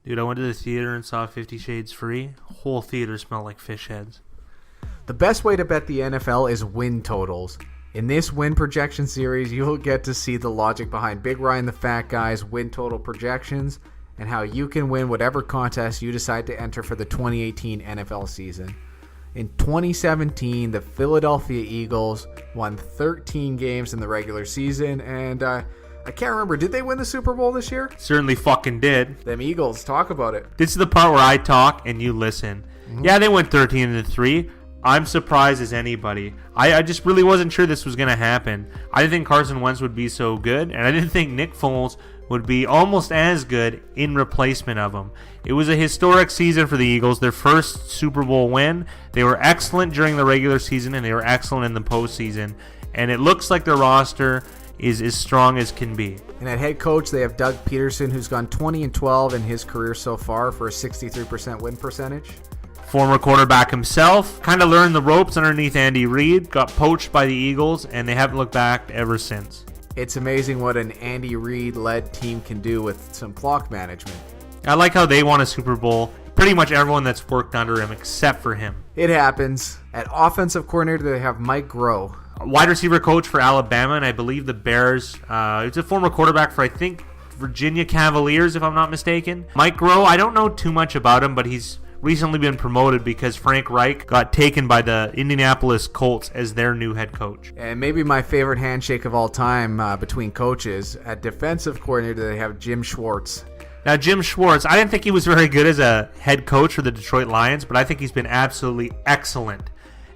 Dude, I went to the theater and saw 50 Shades Free. Whole theater smelled like fish heads. The best way to bet the NFL is win totals. In this win projection series, you'll get to see the logic behind Big Ryan the Fat Guy's win total projections and how you can win whatever contest you decide to enter for the 2018 NFL season. In 2017, the Philadelphia Eagles won 13 games in the regular season, and I can't remember, did they win the Super Bowl this year? Certainly fucking did. Them Eagles, talk about it. This is the part where I talk and you listen. Yeah, they went 13-3. I'm surprised as anybody. I just really wasn't sure this was going to happen. I didn't think Carson Wentz would be so good, and I didn't think Nick Foles would be almost as good in replacement of him. It was a historic season for the Eagles, their first Super Bowl win. They were excellent during the regular season, and they were excellent in the postseason. And it looks like their roster is as strong as can be. And at head coach, they have Doug Peterson, who's gone 20-12 in his career so far for a 63% win percentage. Former quarterback himself, kind of learned the ropes underneath Andy Reid, got poached by the Eagles, and they haven't looked back ever since. It's amazing what an Andy Reid-led team can do with some clock management. I like how they won a Super Bowl. Pretty much everyone that's worked under him except for him. It happens. At offensive coordinator, they have Mike Groh. Wide receiver coach for Alabama, and I believe the Bears. He's a former quarterback for, I think, Virginia Cavaliers, if I'm not mistaken. Mike Groh, I don't know too much about him, but he's recently been promoted because Frank Reich got taken by the Indianapolis Colts as their new head coach. And maybe my favorite handshake of all time between coaches. At defensive coordinator, they have Jim Schwartz. Now, Jim Schwartz, I didn't think he was very good as a head coach for the Detroit Lions, but I think he's been absolutely excellent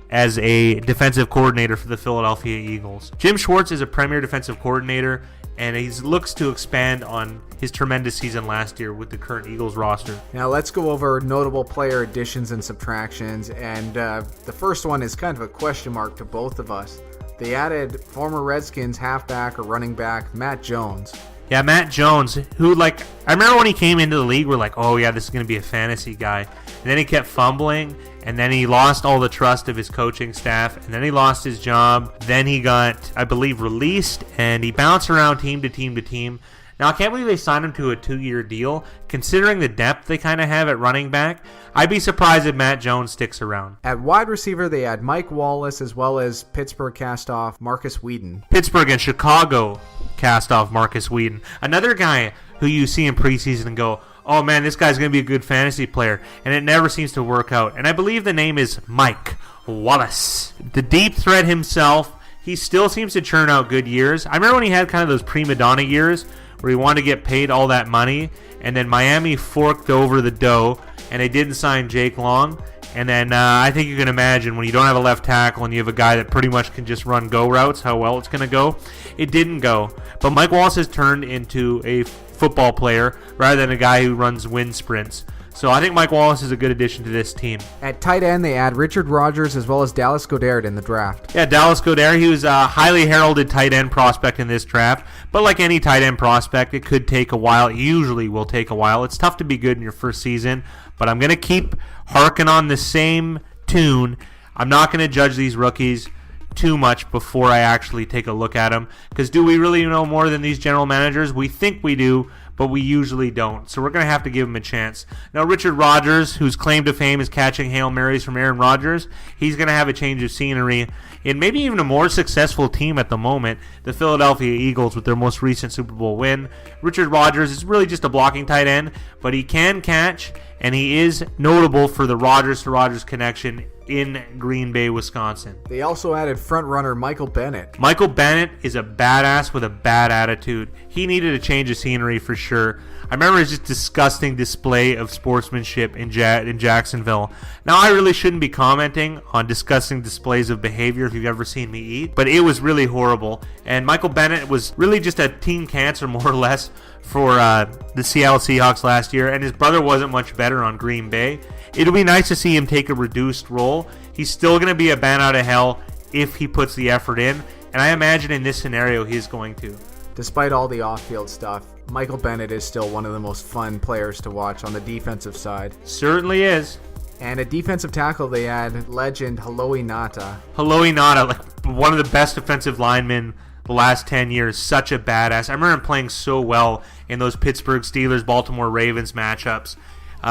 as a defensive coordinator for the Philadelphia Eagles. Jim Schwartz is a premier defensive coordinator, and he looks to expand on his tremendous season last year with the current Eagles roster. Now let's go over notable player additions and subtractions, and the first one is kind of a question mark to both of us. They added former Redskins halfback or running back Matt Jones. Yeah, Matt Jones, who, I remember when he came into the league, we're like, oh yeah, this is going to be a fantasy guy. And then he kept fumbling, and then he lost all the trust of his coaching staff, and then he lost his job. Then he got, I believe, released, and he bounced around team to team to team. Now, I can't believe they signed him to a 2-year deal. Considering the depth they kind of have at running back, I'd be surprised if Matt Jones sticks around. At wide receiver, they had Mike Wallace as well as Pittsburgh cast-off Marcus Whedon. Pittsburgh and Chicago cast off Marcus Whedon. Another guy who you see in preseason and go, oh man, this guy's going to be a good fantasy player, and it never seems to work out. And I believe the name is Mike Wallace. The deep threat himself, he still seems to churn out good years. I remember when he had kind of those prima donna years where he wanted to get paid all that money, and then Miami forked over the dough, and they didn't sign Jake Long. And then I think you can imagine when you don't have a left tackle and you have a guy that pretty much can just run go routes, how well it's going to go. It didn't go. But Mike Wallace has turned into a football player rather than a guy who runs wind sprints. So I think Mike Wallace is a good addition to this team. At tight end, they add Richard Rodgers as well as Dallas Goedert in the draft. Yeah, Dallas Goedert, he was a highly heralded tight end prospect in this draft. But like any tight end prospect, it could take a while. It usually will take a while. It's tough to be good in your first season. But I'm going to keep harking on the same tune. I'm not going to judge these rookies too much before I actually take a look at them. Because do we really know more than these general managers? We think we do, but we usually don't. So we're going to have to give him a chance. Now, Richard Rodgers, whose claim to fame is catching Hail Marys from Aaron Rodgers, he's going to have a change of scenery in maybe even a more successful team at the moment, the Philadelphia Eagles, with their most recent Super Bowl win. Richard Rodgers is really just a blocking tight end, but he can catch, and he is notable for the Rodgers to Rodgers connection in Green Bay, Wisconsin. They also added front runner Michael Bennett. Michael Bennett is a badass with a bad attitude. He needed a change of scenery for sure. I remember his just disgusting display of sportsmanship in Jacksonville. Now, I really shouldn't be commenting on disgusting displays of behavior if you've ever seen me eat, but it was really horrible. And Michael Bennett was really just a team cancer, more or less, for the Seattle Seahawks last year, and his brother wasn't much better on Green Bay. It'll be nice to see him take a reduced role. He's still going to be a bat out of hell if he puts the effort in, and I imagine in this scenario he's going to. Despite all the off-field stuff, Michael Bennett is still one of the most fun players to watch on the defensive side. Certainly is. And at defensive tackle, they add legend Haloi Ngata. Haloi Ngata, like one of the best defensive linemen the last 10 years. Such a badass. I remember him playing so well in those Pittsburgh Steelers, Baltimore Ravens matchups.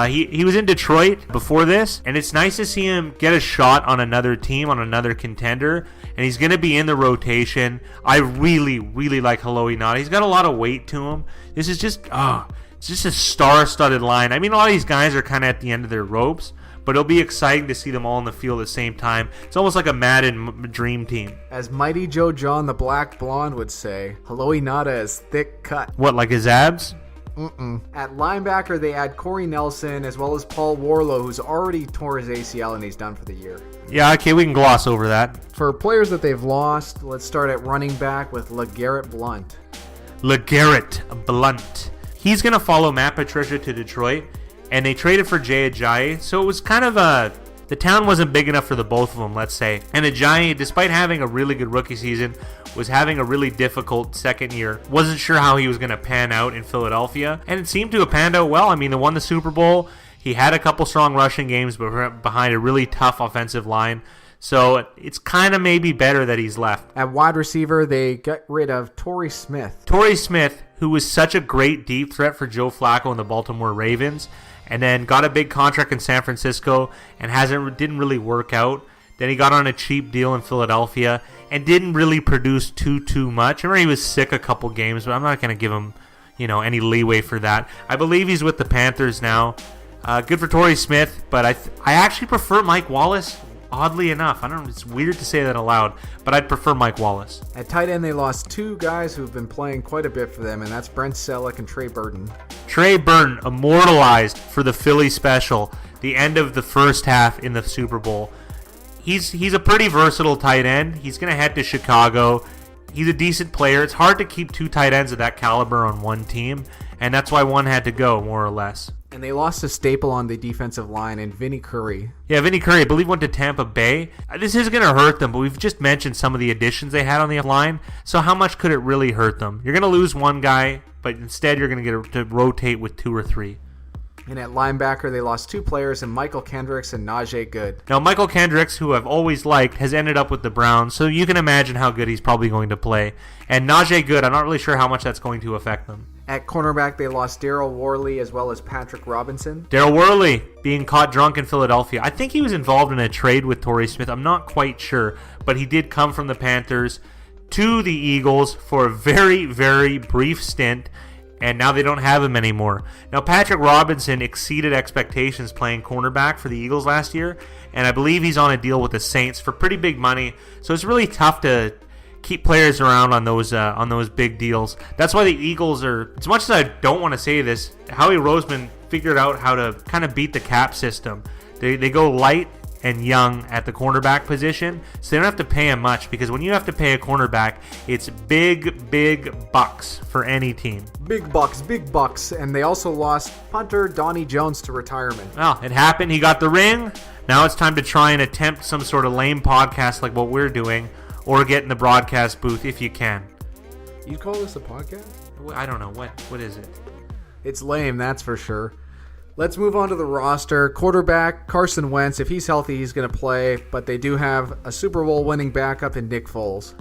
He was in Detroit before this, and it's nice to see him get a shot on another team, on another contender, and he's going to be in the rotation. I really, really like Haloi Ngata. He's got a lot of weight to him. This is just, it's just a star-studded line. I mean, a lot of these guys are kind of at the end of their ropes, but it'll be exciting to see them all in the field at the same time. It's almost like a Madden dream team. As Mighty Joe John the Black Blonde would say, Haloi Ngata is thick cut. What, like his abs? At linebacker, they add Corey Nelson as well as Paul Warlow, who's already tore his ACL and he's done for the year. Yeah, okay, we can gloss over that. For players that they've lost, let's start at running back with LeGarrette Blount. LeGarrette Blount. He's going to follow Matt Patricia to Detroit, and they traded for Jay Ajayi, so it was kind of the town wasn't big enough for the both of them, let's say. And Ajayi, despite having a really good rookie season, was having a really difficult second year. Wasn't sure how he was going to pan out in Philadelphia, and it seemed to have panned out well. I mean, they won the Super Bowl. He had a couple strong rushing games behind a really tough offensive line. So it's kind of maybe better that he's left. At wide receiver, they got rid of Torrey Smith. Torrey Smith, who was such a great deep threat for Joe Flacco and the Baltimore Ravens, and then got a big contract in San Francisco and didn't really work out. Then he got on a cheap deal in Philadelphia and didn't really produce too much. I remember he was sick a couple games, but I'm not going to give him, any leeway for that. I believe he's with the Panthers now. Good for Torrey Smith, but I actually prefer Mike Wallace. Oddly enough, I don't know, it's weird to say that aloud, but I'd prefer Mike Wallace. At tight end, they lost two guys who've been playing quite a bit for them, and that's Brent Selleck and Trey Burton. Trey Burton, immortalized for the Philly special, the end of the first half in the Super Bowl. He's a pretty versatile tight end. He's going to head to Chicago. He's a decent player. It's hard to keep two tight ends of that caliber on one team, and that's why one had to go, more or less. And they lost a staple on the defensive line in Vinny Curry. Yeah, Vinny Curry, I believe, went to Tampa Bay. This is going to hurt them, but we've just mentioned some of the additions they had on the line. So how much could it really hurt them? You're going to lose one guy, but instead you're going to get to rotate with two or three. And at linebacker, they lost two players in Michael Kendricks and Najee Good. Now, Michael Kendricks, who I've always liked, has ended up with the Browns, so you can imagine how good he's probably going to play. And Najee Good, I'm not really sure how much that's going to affect them. At cornerback, they lost Daryl Worley as well as Patrick Robinson. Daryl Worley being caught drunk in Philadelphia. I think he was involved in a trade with Torrey Smith. I'm not quite sure, but he did come from the Panthers to the Eagles for a very, very brief stint, and now they don't have him anymore. Now, Patrick Robinson exceeded expectations playing cornerback for the Eagles last year, and I believe he's on a deal with the Saints for pretty big money, so it's really tough to keep players around on those big deals. That's why the Eagles are, as much as I don't want to say this, Howie Roseman figured out how to kind of beat the cap system. They go light and young at the cornerback position, so they don't have to pay him much, because when you have to pay a cornerback, it's big bucks for any team. Big bucks, and they also lost punter Donnie Jones to retirement. Well, it happened. He got the ring. Now it's time to try and attempt some sort of lame podcast like what we're doing, or get in the broadcast booth if you can. You'd call this a podcast? I don't know. What is it? It's lame, that's for sure. Let's move on to the roster. Quarterback, Carson Wentz. If he's healthy, he's going to play, but they do have a Super Bowl winning backup in Nick Foles.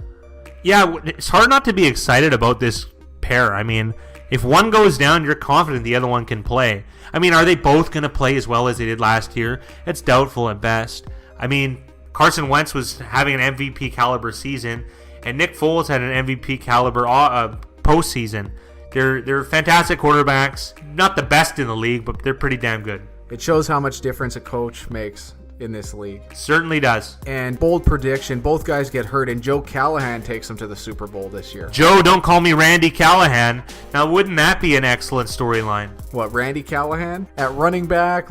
Yeah, it's hard not to be excited about this pair. I mean, if one goes down, you're confident the other one can play. I mean, are they both going to play as well as they did last year? It's doubtful at best. I mean, Carson Wentz was having an MVP caliber season, and Nick Foles had an MVP caliber postseason. They're fantastic quarterbacks. Not the best in the league, but they're pretty damn good. It shows how much difference a coach makes in this league. Certainly does. And bold prediction, both guys get hurt, and Joe Callahan takes them to the Super Bowl this year. Joe, don't call me Randy Callahan. Now, wouldn't that be an excellent storyline? What, Randy Callahan? At running back,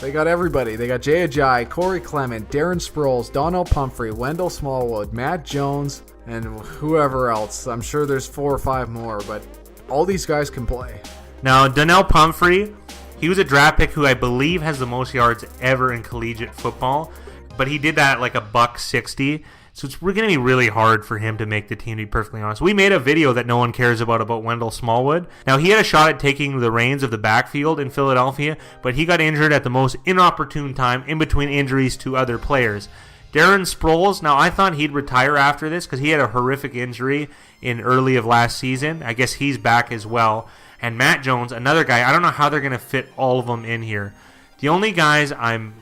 they got everybody. They got Jay Ajayi, Corey Clement, Darren Sproles, Donnell Pumphrey, Wendell Smallwood, Matt Jones, and whoever else. I'm sure there's 4 or 5 more, but all these guys can play. Now, Donnell Pumphrey, he was a draft pick who I believe has the most yards ever in collegiate football, but he did that at like $160. So it's going to be really hard for him to make the team, to be perfectly honest. We made a video that no one cares about Wendell Smallwood. Now, he had a shot at taking the reins of the backfield in Philadelphia, but he got injured at the most inopportune time in between injuries to other players. Darren Sproles, now I thought he'd retire after this because he had a horrific injury in early of last season. I guess he's back as well. And Matt Jones, another guy, I don't know how they're going to fit all of them in here. The only guys I'm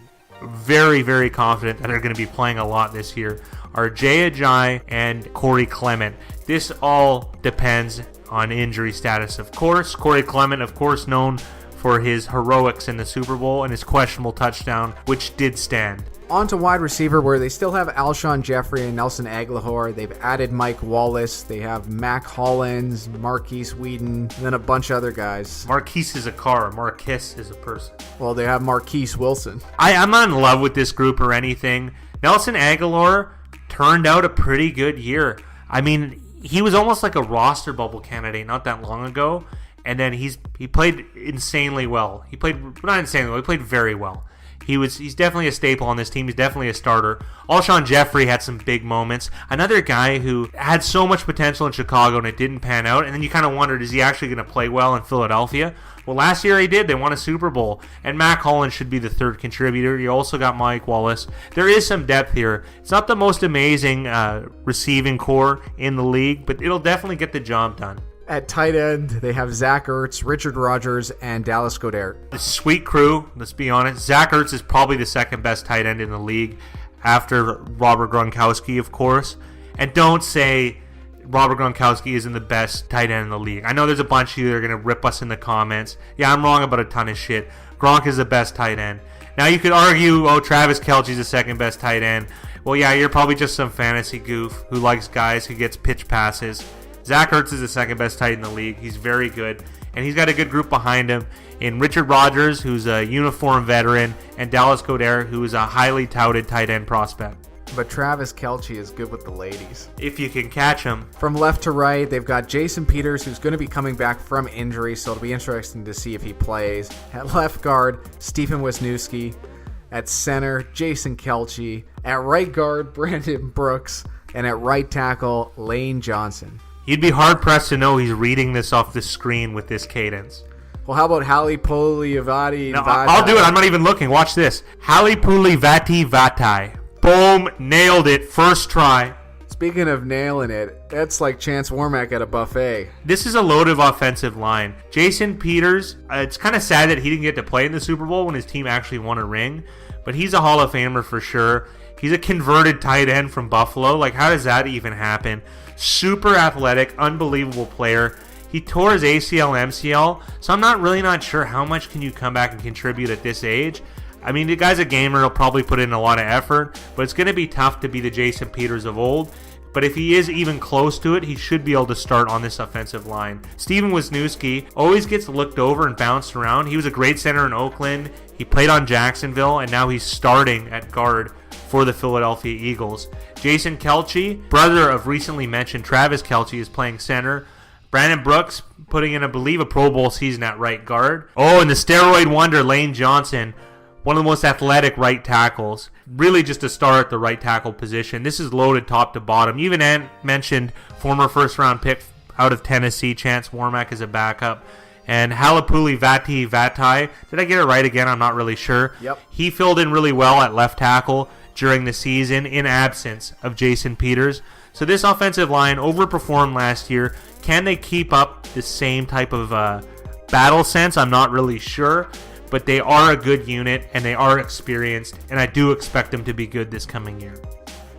very, very confident that are going to be playing a lot this year are Jay Ajayi and Corey Clement. This all depends on injury status, of course. Corey Clement, of course, known for his heroics in the Super Bowl and his questionable touchdown, which did stand. On to wide receiver, where they still have Alshon Jeffrey and Nelson Aguilar. They've added Mike Wallace. They have Mac Hollins, Marquise Whedon, and then a bunch of other guys. Marquise is a car. Marquise is a person. Well, they have Marquise Wilson. I'm not in love with this group or anything. Nelson Aguilar turned out a pretty good year. I mean, he was almost like a roster bubble candidate not that long ago, and then he played insanely well. He played not insanely well. He played very well. He's definitely a staple on this team. He's definitely a starter. Alshon Jeffrey had some big moments. Another guy who had so much potential in Chicago and it didn't pan out. And then you kind of wondered, is he actually going to play well in Philadelphia? Well, last year he did. They won a Super Bowl. And Mac Hollins should be the third contributor. You also got Mike Wallace. There is some depth here. It's not the most amazing receiving core in the league, but it'll definitely get the job done. At tight end, they have Zach Ertz, Richard Rodgers, and Dallas Goedert. The sweet crew, let's be honest. Zach Ertz is probably the second best tight end in the league after Robert Gronkowski, of course. And don't say Robert Gronkowski isn't the best tight end in the league. I know there's a bunch of you that are going to rip us in the comments. Yeah, I'm wrong about a ton of shit. Gronk is the best tight end. Now you could argue, Travis Kelce's the second best tight end. Well, yeah, you're probably just some fantasy goof who likes guys who gets pitch passes. Zach Ertz is the second best tight end in the league. He's very good, and he's got a good group behind him in Richard Rodgers, who's a uniform veteran, and Dallas Goedert, who is a highly touted tight end prospect. But Travis Kelce is good with the ladies. If you can catch him. From left to right, they've got Jason Peters, who's going to be coming back from injury, so it'll be interesting to see if he plays. At left guard, Stephen Wisniewski. At center, Jason Kelce. At right guard, Brandon Brooks. And at right tackle, Lane Johnson. You'd be hard-pressed to know he's reading this off the screen with this cadence. Well, how about Halipulivati? No, I'll do it. I'm not even looking. Watch this. Halipulivati Vatai. Boom. Nailed it. First try. Speaking of nailing it, that's like Chance Warmack at a buffet. This is a loaded offensive line. Jason Peters, it's kind of sad that he didn't get to play in the Super Bowl when his team actually won a ring, but he's a Hall of Famer for sure. He's a converted tight end from Buffalo. Like, how does that even happen? Super athletic, unbelievable player. He tore his ACL and MCL, so I'm not sure how much can you come back and contribute at this age. I mean, the guy's a gamer. He'll probably put in a lot of effort, but it's going to be tough to be the Jason Peters of old. But if he is even close to it, he should be able to start on this offensive line. Stephen Wisniewski always gets looked over and bounced around. He was a great center in Oakland. He played on Jacksonville, and now he's starting at guard for the Philadelphia Eagles. Jason Kelce, brother of recently mentioned Travis Kelce, is playing center. Brandon Brooks putting in, I believe, a Pro Bowl season at right guard. Oh, and the steroid wonder, Lane Johnson, one of the most athletic right tackles. Really just a star at the right tackle position. This is loaded top to bottom. You even mentioned former first-round pick out of Tennessee, Chance Warmack, as a backup. And Halipulivati Vatai, did I get it right again? I'm not really sure. Yep. He filled in really well at left tackle during the season in absence of Jason Peters. So this offensive line overperformed last year. Can they keep up the same type of battle sense? I'm not really sure. But they are a good unit, and they are experienced, and I do expect them to be good this coming year.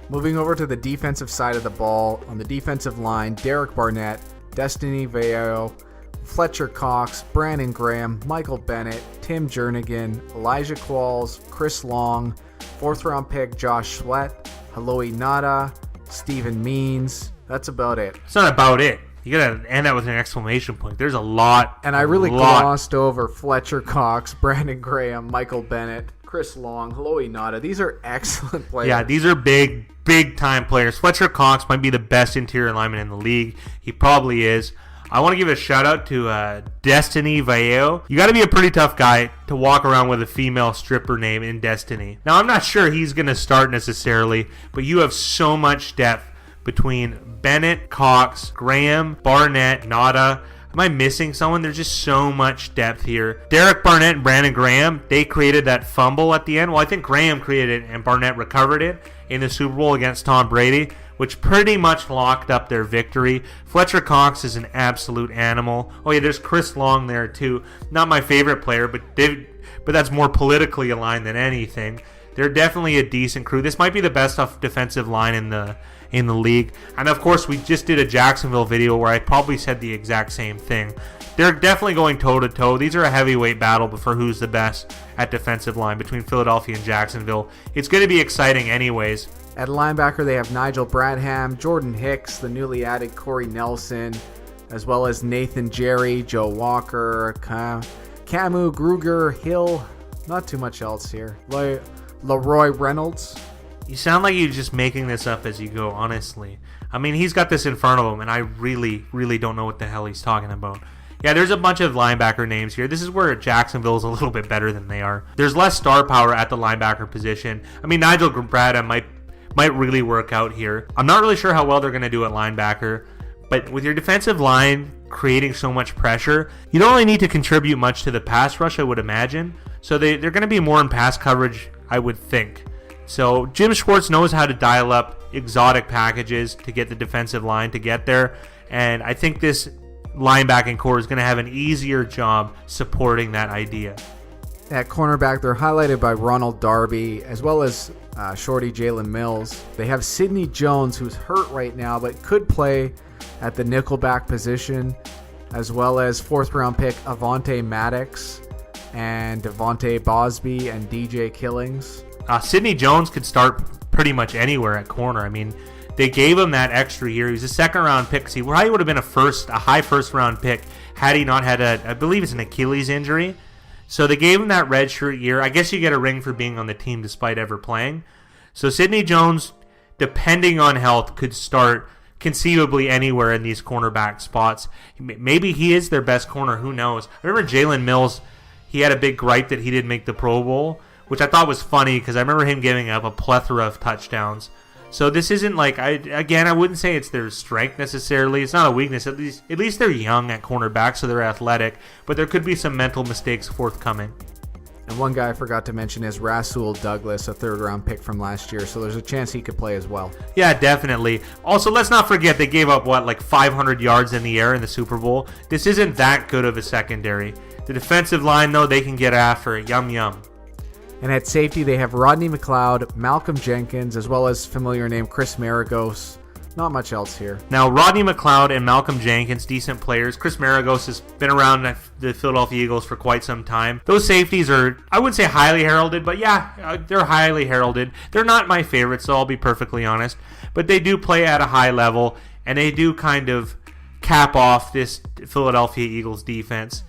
Moving over to the defensive side of the ball, on the defensive line, Derek Barnett, Destiny Veo, Fletcher Cox, Brandon Graham, Michael Bennett, Tim Jernigan, Elijah Qualls, Chris Long, fourth-round pick Josh Sweat, Haloi Nada, Steven Means. That's about it. It's not about it. You gotta end that with an exclamation point. There's a lot. And I really glossed over Fletcher Cox, Brandon Graham, Michael Bennett, Chris Long, Haloi Nada. These are excellent players. Yeah, these are big time players. Fletcher Cox might be the best interior lineman in the league. He probably is. I want to give a shout out to Destiny Veo. You got to be a pretty tough guy to walk around with a female stripper name in Destiny. Now, I'm not sure he's going to start necessarily, but you have so much depth between Bennett, Cox, Graham, Barnett, Nada. Am I missing someone? There's just so much depth here. Derek Barnett and Brandon Graham, they created that fumble at the end. Well, I think Graham created it and Barnett recovered it in the Super Bowl against Tom Brady, which pretty much locked up their victory. Fletcher Cox is an absolute animal. Oh yeah, there's Chris Long there too. Not my favorite player, but that's more politically aligned than anything. They're definitely a decent crew. This might be the best defensive line in the league. And of course, we just did a Jacksonville video where I probably said the exact same thing. They're definitely going toe-to-toe. These are a heavyweight battle for who's the best at defensive line between Philadelphia and Jacksonville. It's going to be exciting anyways. At linebacker, they have Nigel Bradham, Jordan Hicks, the newly added Corey Nelson, as well as Nathan Jerry, Joe Walker, Camu, Gruger, Hill. Not too much else here. Leroy Reynolds. You sound like you're just making this up as you go, honestly. I mean, he's got this in front of him, and I really, really don't know what the hell he's talking about. Yeah, there's a bunch of linebacker names here. This is where Jacksonville's a little bit better than they are. There's less star power at the linebacker position. I mean, Nigel Bradham might really work out here. I'm not really sure how well they're going to do at linebacker, but with your defensive line creating so much pressure, you don't really need to contribute much to the pass rush, I would imagine. So they're going to be more in pass coverage, I would think. So Jim Schwartz knows how to dial up exotic packages to get the defensive line to get there, and I think this linebacking core is going to have an easier job supporting that idea. At cornerback, they're highlighted by Ronald Darby, as well as shorty Jalen Mills. They have Sidney Jones, who's hurt right now, but could play at the nickelback position, as well as fourth-round pick Avonte Maddox and Devontae Bosby and DJ Killings. Sidney Jones could start pretty much anywhere at corner. I mean, they gave him that extra year. He was a second-round pick. See, he would have been a high first-round pick had he not had I believe it's an Achilles injury. So they gave him that redshirt year. I guess you get a ring for being on the team despite ever playing. So Sidney Jones, depending on health, could start conceivably anywhere in these cornerback spots. Maybe he is their best corner. Who knows? I remember Jalen Mills. He had a big gripe that he didn't make the Pro Bowl, which I thought was funny because I remember him giving up a plethora of touchdowns. So this isn't like, I wouldn't say it's their strength necessarily. It's not a weakness. At least they're young at cornerback, so they're athletic. But there could be some mental mistakes forthcoming. And one guy I forgot to mention is Rasul Douglas, a third-round pick from last year. So there's a chance he could play as well. Yeah, definitely. Also, let's not forget they gave up, 500 yards in the air in the Super Bowl. This isn't that good of a secondary. The defensive line, though, they can get after it. Yum, yum. And at safety, they have Rodney McLeod, Malcolm Jenkins, as well as familiar name Chris Maragos. Not much else here. Now, Rodney McLeod and Malcolm Jenkins, decent players. Chris Maragos has been around the Philadelphia Eagles for quite some time. Those safeties are, I wouldn't say highly heralded, but yeah, they're highly heralded. They're not my favorites, so I'll be perfectly honest. But they do play at a high level, and they do kind of cap off this Philadelphia Eagles defense.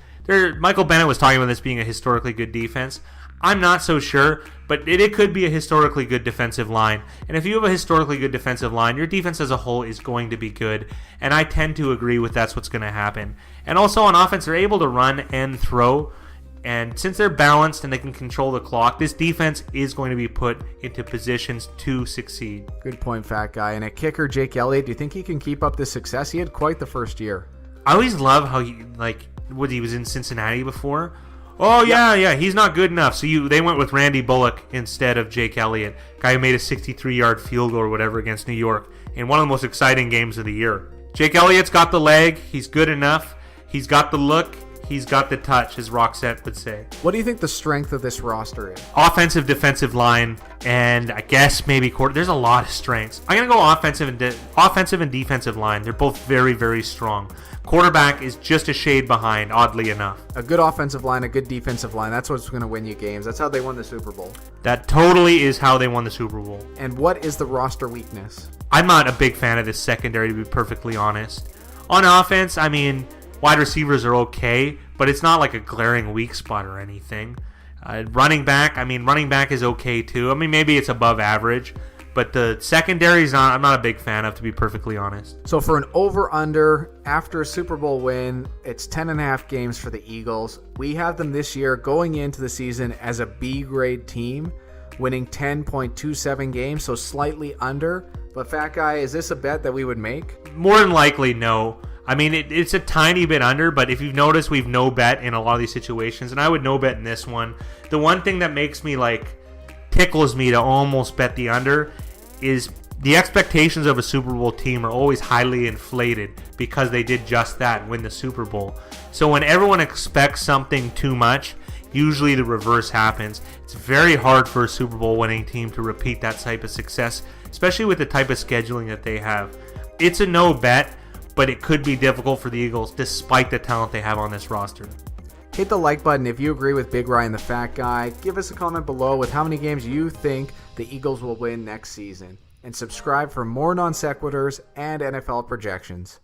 Michael Bennett was talking about this being a historically good defense. I'm not so sure, but it could be a historically good defensive line. And if you have a historically good defensive line, your defense as a whole is going to be good. And I tend to agree with that's what's going to happen. And also on offense, they're able to run and throw. And since they're balanced and they can control the clock, this defense is going to be put into positions to succeed. Good point, fat guy. And at kicker, Jake Elliott, do you think he can keep up this success? He had quite the first year. I always love how he was in Cincinnati before. Oh, yeah, he's not good enough. So they went with Randy Bullock instead of Jake Elliott, guy who made a 63-yard field goal or whatever against New York in one of the most exciting games of the year. Jake Elliott's got the leg. He's good enough. He's got the look. He's got the touch, as Roxette would say. What do you think the strength of this roster is? Offensive, defensive line, and I guess maybe quarter. There's a lot of strengths. I'm going to go offensive and defensive line. They're both very, very strong. Quarterback is just a shade behind, oddly enough. A good offensive line, a good defensive line. That's what's going to win you games. That's how they won the Super Bowl. That totally is how they won the Super Bowl. And what is the roster weakness? I'm not a big fan of this secondary, to be perfectly honest. On offense, I mean, wide receivers are okay, but it's not like a glaring weak spot or anything. Running back is okay too. I mean, maybe it's above average. But the secondary I'm not a big fan of, to be perfectly honest. So for an over-under, after a Super Bowl win, it's 10.5 games for the Eagles. We have them this year going into the season as a B-grade team, winning 10.27 games, so slightly under. But Fat Guy, is this a bet that we would make? More than likely, no. I mean, it's a tiny bit under, but if you've noticed, we've no bet in a lot of these situations, and I would no bet in this one. The one thing that makes me tickles me to almost bet the under is the expectations of a Super Bowl team are always highly inflated because they did just that, win the Super Bowl. So when everyone expects something too much, usually the reverse happens. It's very hard for a Super Bowl winning team to repeat that type of success, especially with the type of scheduling that they have. It's a no bet, but it could be difficult for the Eagles despite the talent they have on this roster. Hit the like button if you agree with Big Ryan the Fat Guy. Give us a comment below with how many games you think the Eagles will win next season. And subscribe for more non sequiturs and NFL projections.